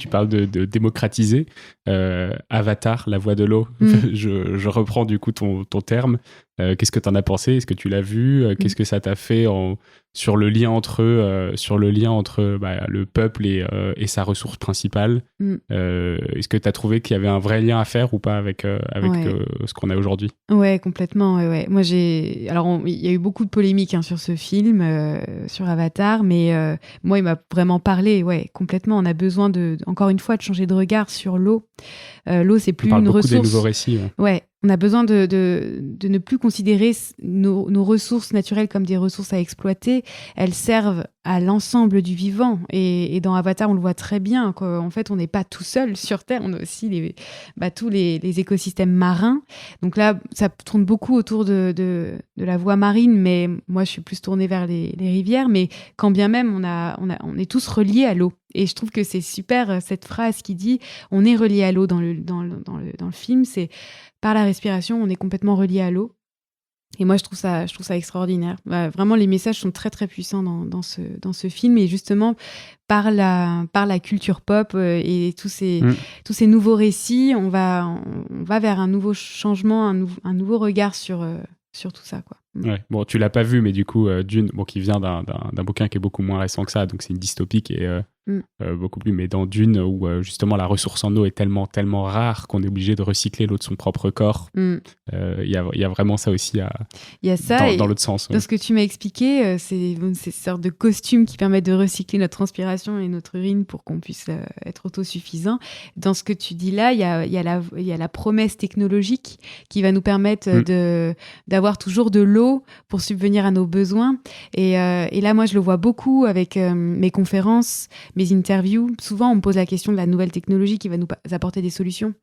tu parles de démocratiser. Avatar, la voix de l'eau. Je reprends du coup ton terme. Qu'est-ce que tu en as pensé? Est-ce que tu l'as vu? Qu'est-ce que ça t'a fait sur le lien entre le peuple et sa ressource principale? Est-ce que tu as trouvé qu'il y avait un vrai lien à faire ou pas avec ce qu'on a aujourd'hui? Ouais, complètement. Ouais. Moi, alors, il y a eu beaucoup de polémiques sur ce film, sur Avatar, mais moi, il m'a vraiment parlé. Ouais, complètement. On a besoin encore une fois, de changer de regard sur l'eau. L'eau, c'est plus une ressource. On parle beaucoup des nouveaux récits. Ouais. On a besoin de ne plus considérer nos ressources naturelles comme des ressources à exploiter. Elles servent à l'ensemble du vivant. Et dans Avatar, on le voit très bien. En fait, on n'est pas tout seul sur Terre. On a aussi tous les écosystèmes marins. Donc là, ça tourne beaucoup autour de la voie marine, mais moi, je suis plus tournée vers les rivières. Mais quand bien même, on est tous reliés à l'eau. Et je trouve que c'est super, cette phrase qui dit « on est relié à l'eau » dans le film. C'est par la respiration, on est complètement relié à l'eau. Et moi, je trouve ça extraordinaire. Vraiment, les messages sont très, très puissants dans ce film. Et justement, par la culture pop et tous ces nouveaux récits, on va vers un nouveau changement, un nouveau regard sur tout ça, quoi. Ouais. Bon, tu l'as pas vu, mais du coup, Dune, qui vient d'un bouquin qui est beaucoup moins récent que ça, donc c'est une dystopique et beaucoup plus. Mais dans Dune, où justement la ressource en eau est tellement rare qu'on est obligé de recycler l'eau de son propre corps, il y a vraiment ça aussi dans l'autre sens. Dans ce que tu m'as expliqué, c'est ces sortes de costumes qui permettent de recycler notre transpiration et notre urine pour qu'on puisse être autosuffisant. Dans ce que tu dis là, il y a la promesse technologique qui va nous permettre d'avoir toujours de l'eau pour subvenir à nos besoins. Et là, moi, je le vois beaucoup avec mes conférences, mes interviews. Souvent, on me pose la question de la nouvelle technologie qui va nous apporter des solutions.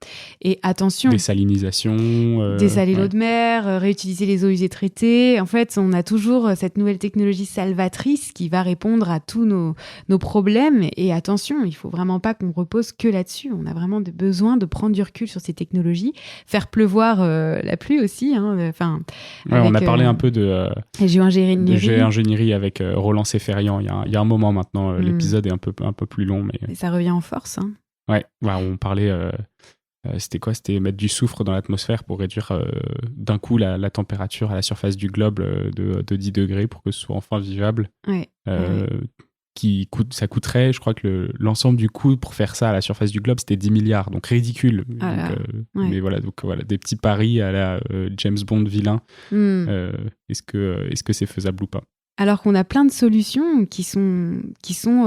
Et attention... Désalinisation... Dessaler l'eau de mer, réutiliser les eaux usées traitées. En fait, on a toujours cette nouvelle technologie salvatrice qui va répondre à tous nos problèmes. Et attention, il ne faut vraiment pas qu'on repose que là-dessus. On a vraiment besoin de prendre du recul sur ces technologies. Faire pleuvoir la pluie aussi. On a parlé un peu de géo-ingénierie avec Roland Seferian il y a un moment maintenant. L'épisode est un peu plus long. Mais ça revient en force. Ouais, on parlait... c'était quoi? C'était mettre du soufre dans l'atmosphère pour réduire d'un coup la température à la surface du globe de 10 degrés pour que ce soit enfin vivable. Ouais. Ça coûterait, je crois que l'ensemble du coût pour faire ça à la surface du globe, c'était 10 milliards, donc ridicule. Mais voilà, des petits paris à la James Bond vilain. Est-ce que c'est faisable ou pas? Alors qu'on a plein de solutions qui sont qui sont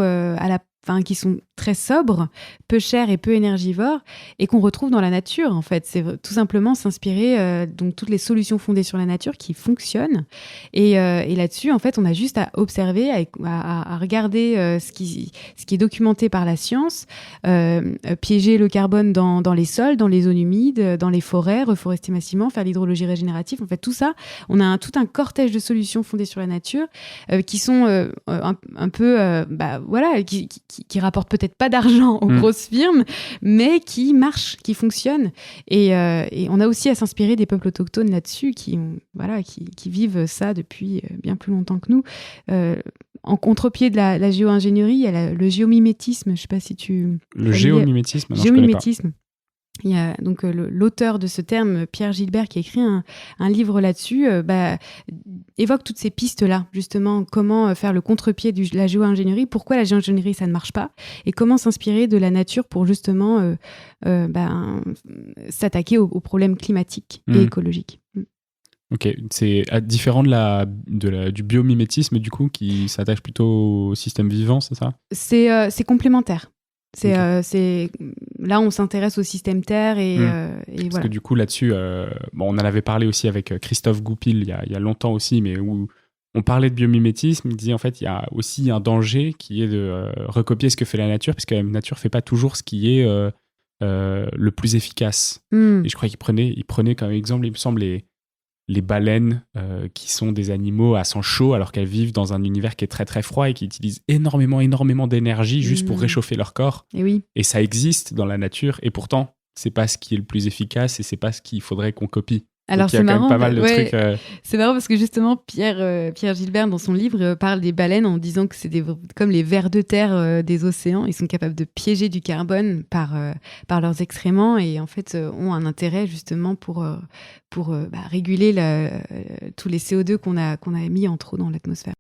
très sobres, peu chères et peu énergivores, et qu'on retrouve dans la nature, en fait. C'est tout simplement s'inspirer donc toutes les solutions fondées sur la nature qui fonctionnent. Et là-dessus, en fait, on a juste à observer, à regarder ce qui est documenté par la science, piéger le carbone dans les sols, dans les zones humides, dans les forêts, reforester massivement, faire l'hydrologie régénérative. En fait, tout ça, on a tout un cortège de solutions fondées sur la nature qui sont un peu, qui rapportent peut-être pas d'argent aux grosses firmes, mais qui marchent, qui fonctionnent. Et on a aussi à s'inspirer des peuples autochtones là-dessus, qui vivent ça depuis bien plus longtemps que nous. En contre-pied de la géo-ingénierie, il y a le géomimétisme. Je sais pas si tu... Le géomimétisme, non, géomimétisme. Je connais pas. Il y a donc l'auteur de ce terme, Pierre Gilbert, qui a écrit un livre là-dessus, évoque toutes ces pistes-là, justement, comment faire le contre-pied de la géo-ingénierie, pourquoi la géo-ingénierie, ça ne marche pas, et comment s'inspirer de la nature pour justement s'attaquer aux problèmes climatiques et écologiques. Ok, c'est différent du biomimétisme, du coup, qui s'attache plutôt au système vivant, c'est ça? C'est complémentaire. Là, on s'intéresse au système Terre et Parce voilà. que du coup, là-dessus, on en avait parlé aussi avec Christophe Goupil il y a longtemps aussi, mais où on parlait de biomimétisme. Il disait en fait, il y a aussi un danger qui est de recopier ce que fait la nature, parce que la nature ne fait pas toujours ce qui est le plus efficace. Et je crois qu'il prenait comme exemple, il me semble, les baleines qui sont des animaux à sang chaud alors qu'elles vivent dans un univers qui est très très froid et qui utilisent énormément d'énergie juste pour réchauffer leur corps. Et ça existe dans la nature et pourtant c'est pas ce qui est le plus efficace et c'est pas ce qu'il faudrait qu'on copie. Alors Donc, il y c'est a quand même marrant, pas mal de ouais, trucs. c'est marrant parce que justement Pierre Gilbert dans son livre parle des baleines en disant que c'est comme les vers de terre des océans. Ils sont capables de piéger du carbone par leurs excréments et en fait ont un intérêt justement pour réguler tous les CO2 qu'on a mis en trop dans l'atmosphère.